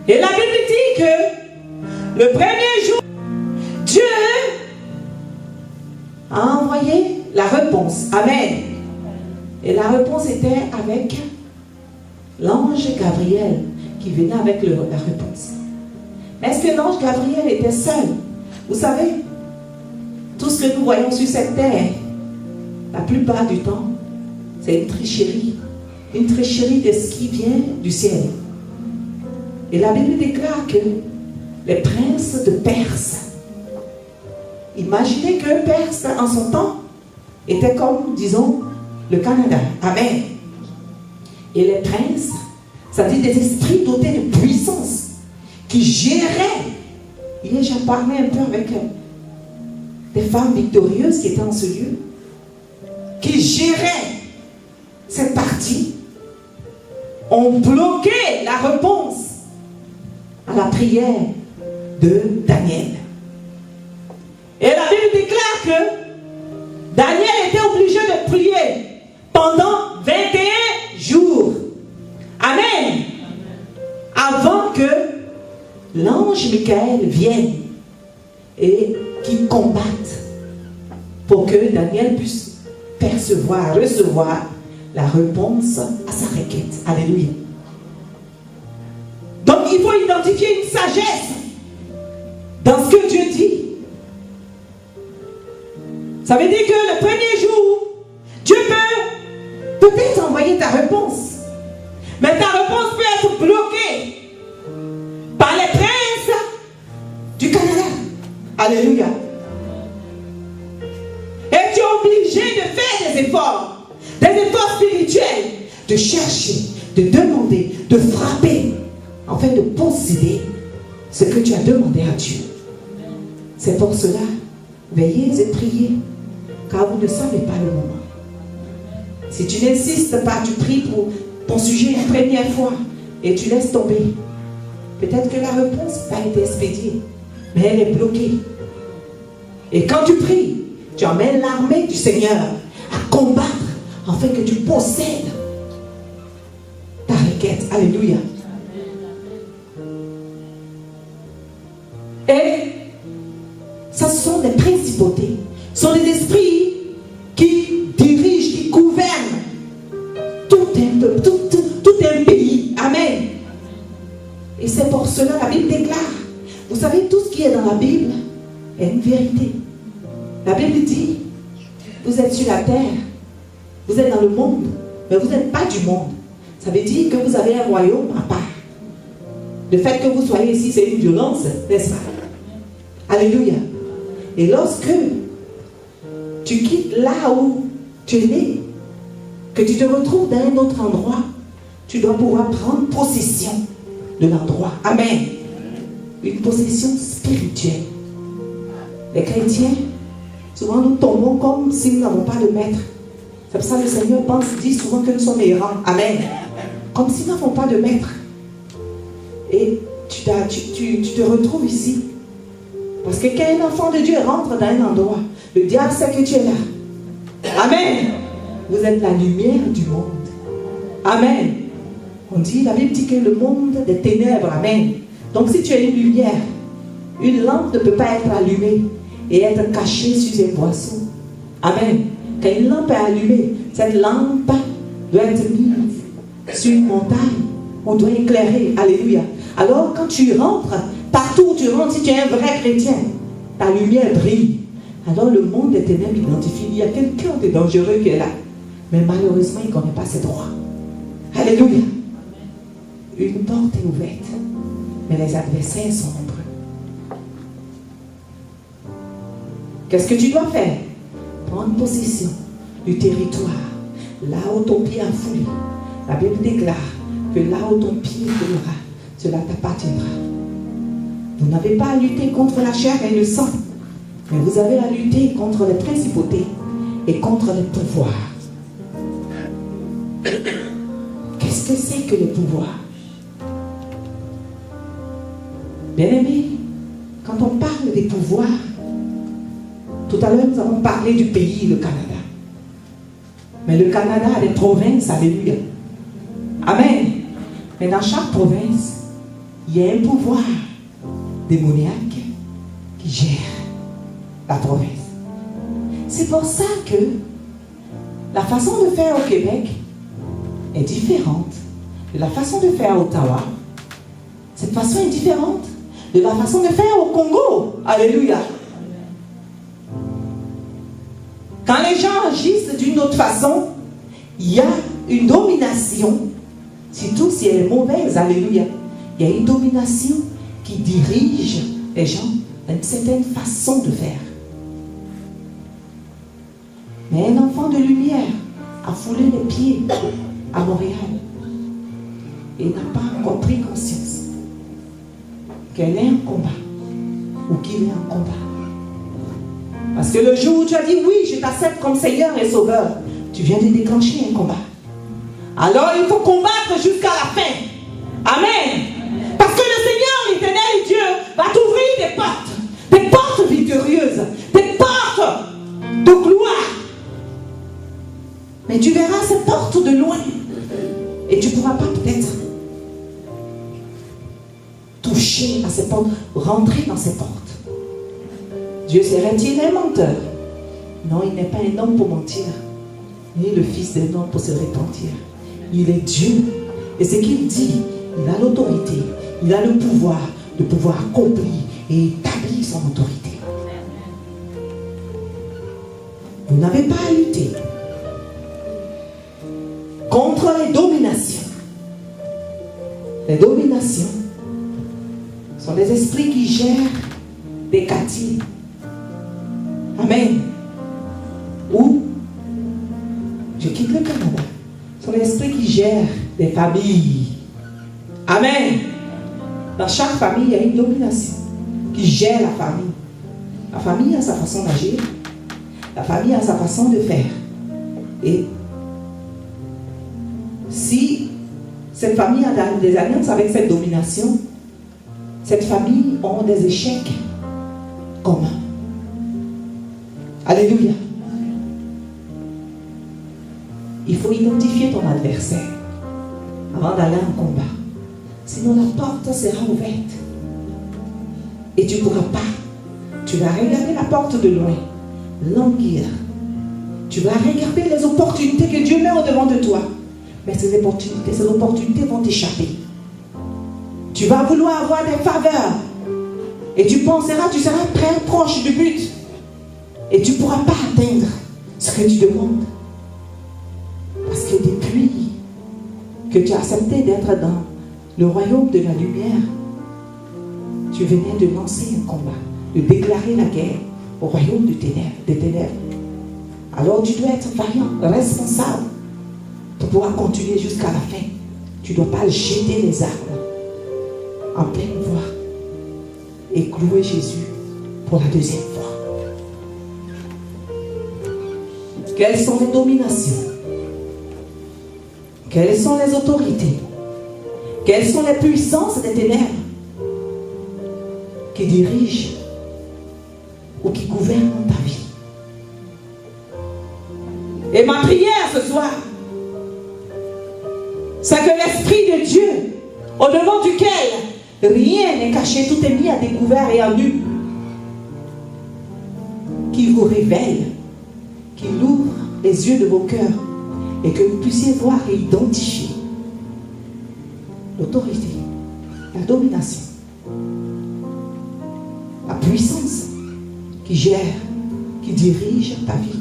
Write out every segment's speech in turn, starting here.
Et la Bible dit que le premier jour, Dieu a envoyé la réponse. Amen. Et la réponse était avec l'ange Gabriel qui venait avec la réponse. Est-ce que l'ange Gabriel était seul? Vous savez, tout ce que nous voyons sur cette terre, la plupart du temps, c'est une tricherie. Une tricherie de ce qui vient du ciel. Et la Bible déclare que les princes de Perse, imaginez que Perse en son temps était comme, disons, le Canada. Amen. Et les princes, ça dit des esprits dotés de puissance qui géraient. Hier, j'ai parlé un peu avec des femmes victorieuses qui étaient en ce lieu, qui géraient cette partie, ont bloqué la réponse à la prière de Daniel. Et la Bible déclare que Daniel était obligé de prier pendant 21 jours. Amen. Avant que l'ange Michael vienne et qu'il combatte pour que Daniel puisse recevoir la réponse à sa requête. Alléluia. Donc il faut identifier une sagesse dans ce que Dieu dit. Ça veut dire que le premier jour, Dieu peut peut-être envoyer ta réponse. Mais ta réponse peut être bloquée par les princes du Canada. Alléluia. Et tu es obligé de faire des efforts spirituels, de chercher, de demander, de frapper, afin de posséder ce que tu as demandé à Dieu. C'est pour cela, veillez et priez, car vous ne savez pas le moment. Si tu n'insistes pas, tu pries pour ton sujet une première fois et tu laisses tomber, peut-être que la réponse n'a pas été expédiée, mais elle est bloquée. Et quand tu pries, tu emmènes l'armée du Seigneur à combattre afin que tu possèdes ta requête. Alléluia. Et ce sont des principautés, ce sont des esprits qui dirigent, qui gouvernent tout un pays. Amen. Et c'est pour cela la Bible déclare, vous savez, tout ce qui est dans la Bible est une vérité. La Bible dit, vous êtes sur la terre, vous êtes dans le monde, mais vous n'êtes pas du monde. Ça veut dire que vous avez un royaume à part. Le fait que vous soyez ici, c'est une violence, n'est-ce pas? Alléluia. Et lorsque tu quittes là où tu es né, que tu te retrouves dans un autre endroit, tu dois pouvoir prendre possession de l'endroit. Amen. Une possession spirituelle. Les chrétiens, souvent nous tombons comme si nous n'avons pas de maître. C'est pour ça que le Seigneur dit souvent que nous sommes errants. Amen. Comme si nous n'avons pas de maître. Et tu te retrouves ici. Parce que quand un enfant de Dieu rentre dans un endroit, le diable sait que tu es là. Amen. Vous êtes la lumière du monde. Amen. On dit, la Bible dit que le monde des ténèbres. Amen. Donc si tu es une lumière, une lampe ne peut pas être allumée et être cachée sur un boisseau. Amen. Quand une lampe est allumée, cette lampe doit être mise sur une montagne. On doit éclairer. Alléluia. Alors quand tu rentres, partout où tu rentres, si tu es un vrai chrétien, ta lumière brille. Alors le monde des ténèbres identifie, il y a quelqu'un de dangereux qui est là. Mais malheureusement, il ne connaît pas ses droits. Alléluia. Une porte est ouverte, mais les adversaires sont nombreux. Qu'est-ce que tu dois faire? Prendre possession du territoire. Là où ton pied a foulé, la Bible déclare que là où ton pied foulera, cela t'appartiendra. Vous n'avez pas à lutter contre la chair et le sang, mais vous avez à lutter contre les principautés et contre les pouvoirs. Qu'est-ce que c'est que les pouvoirs? Bien-aimés, quand on parle des pouvoirs, tout à l'heure nous avons parlé du pays, le Canada. Mais le Canada a des provinces, alléluia. Amen. Mais dans chaque province, il y a un pouvoir démoniaque qui gère la province. C'est pour ça que la façon de faire au Québec est différente de la façon de faire à Ottawa. Cette façon est différente de la façon de faire au Congo. Alléluia. Quand les gens agissent d'une autre façon, il y a une domination, surtout si elle est mauvaise, alléluia. Il y a une domination qui dirige les gens à une certaine façon de faire. Mais un enfant de lumière a foulé les pieds à Montréal et n'a pas encore pris conscience qu'elle est en combat ou qu'il est en combat. Parce que le jour où tu as dit oui, je t'accepte comme Seigneur et Sauveur, tu viens de déclencher un combat. Alors il faut combattre jusqu'à la fin. Amen. Parce que le Seigneur, l'Éternel Dieu, va t'ouvrir des portes victorieuses, des portes de gloire. Mais tu verras ces portes de loin et tu ne pourras pas peut-être toucher à ces portes, rentrer dans ces portes. Dieu serait-il un menteur? Non, il n'est pas un homme pour mentir, ni le fils d'un homme pour se repentir. Il est Dieu. Et ce qu'il dit, il a l'autorité, il a le pouvoir de pouvoir accomplir et établir son autorité. Vous n'avez pas à lutter contre les dominations. Les dominations sont des esprits qui gèrent des quartiers. Amen. Ou, je quitte le Canada. Ce sont les esprits qui gèrent des familles. Amen. Dans chaque famille, il y a une domination qui gère la famille. La famille a sa façon d'agir. La famille a sa façon de faire. Et si cette famille a des alliances avec cette domination, cette famille a des échecs communs. Alléluia. Il faut identifier ton adversaire avant d'aller en combat. Sinon la porte sera ouverte. Et tu ne pourras pas. Tu vas regarder la porte de loin. Languir. Tu vas regarder les opportunités que Dieu met au-devant de toi. Mais ces opportunités vont t'échapper. Tu vas vouloir avoir des faveurs. Et tu penseras, tu seras très proche du but. Et tu ne pourras pas atteindre ce que tu demandes. Parce que depuis que tu as accepté d'être dans le royaume de la lumière, tu venais de lancer un combat, de déclarer la guerre au royaume des ténèbres. Alors tu dois être vaillant, responsable, pour pouvoir continuer jusqu'à la fin. Tu ne dois pas jeter les armes en pleine voie et clouer Jésus pour la deuxième fois. Quelles sont les dominations? Quelles sont les autorités? Quelles sont les puissances des ténèbres qui dirigent ou qui gouvernent ta vie? Et ma prière ce soir, c'est que l'Esprit de Dieu, au-devant duquel rien n'est caché, tout est mis à découvert et à nu, qu'il vous révèle, qu'il ouvre les yeux de vos cœurs et que vous puissiez voir et identifier l'autorité, la domination, la puissance qui gère, qui dirige ta vie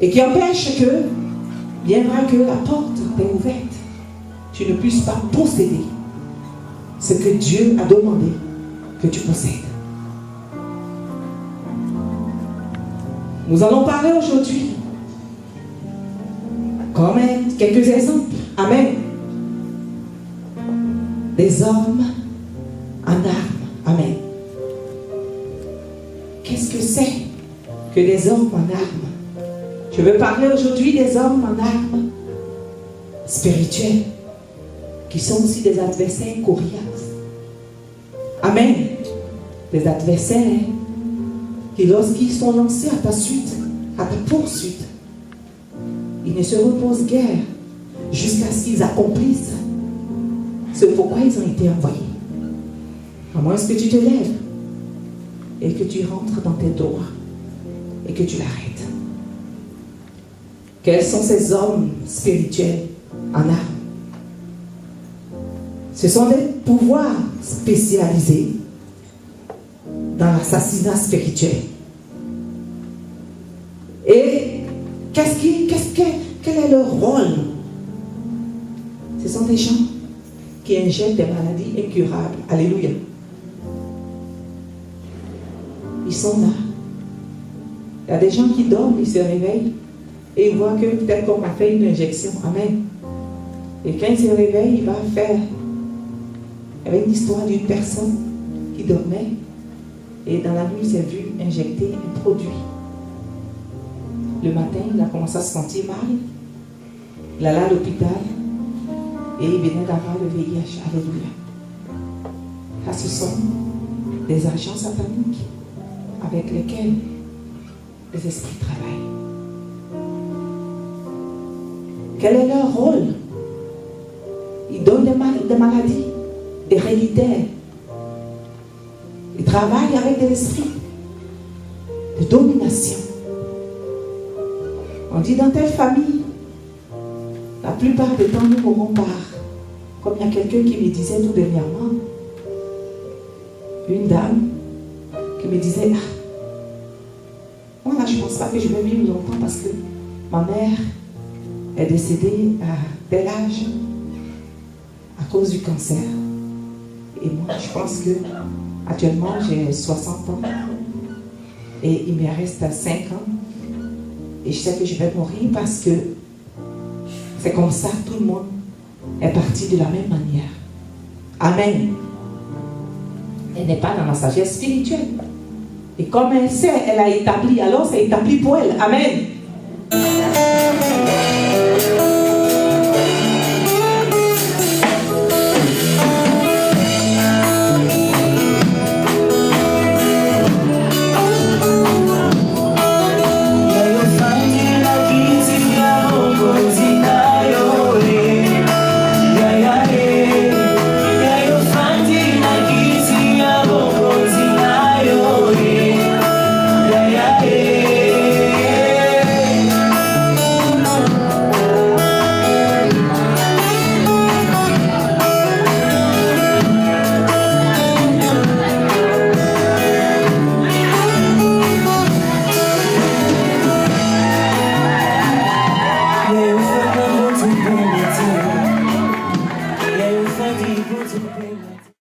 et qui empêche que, bien vrai que la porte est ouverte, tu ne puisses pas posséder ce que Dieu a demandé que tu possèdes. Nous allons parler aujourd'hui comme quelques exemples. Amen. Des hommes en armes. Amen. Qu'est-ce que c'est que des hommes en armes? Je veux parler aujourd'hui des hommes en armes spirituels qui sont aussi des adversaires coriaces. Amen. Des adversaires qui, lorsqu'ils sont lancés à ta suite, à ta poursuite, ils ne se reposent guère jusqu'à ce qu'ils accomplissent ce pourquoi ils ont été envoyés. À moins que tu te lèves et que tu rentres dans tes droits et que tu l'arrêtes. Quels sont ces hommes spirituels en armes? Ce sont des pouvoirs spécialisés dans l'assassinat spirituel. Et quel est leur rôle? Ce sont des gens qui injectent des maladies incurables. Alléluia. Ils sont là. Il y a des gens qui dorment, ils se réveillent et ils voient que peut-être qu'on a fait une injection. Amen. Et quand il se réveille, il va faire. Il y avait une histoire d'une personne qui dormait et dans la nuit, il s'est vu injecter un produit. Le matin, il a commencé à se sentir mal. Il allait à l'hôpital et il venait d'avoir le VIH. Alléluia. Là, ce sont des agents sataniques avec lesquels les esprits travaillent. Quel est leur rôle? Ils donnent des maladies héréditaires. Ils travaillent avec des esprits de domination. On dit dans telle famille, la plupart des temps, nous mourrons par. Comme il y a quelqu'un qui me disait tout dernièrement, une dame qui me disait, moi là, je ne pense pas que je vais vivre longtemps parce que ma mère est décédée à tel âge à cause du cancer. Et moi, je pense que actuellement, j'ai 60 ans et il me reste 5 ans. Et je sais que je vais mourir parce que c'est comme ça, tout le monde est parti de la même manière. Amen. Elle n'est pas dans la sagesse spirituelle. Et comme elle sait, elle a établi, alors c'est établi pour elle. Amen.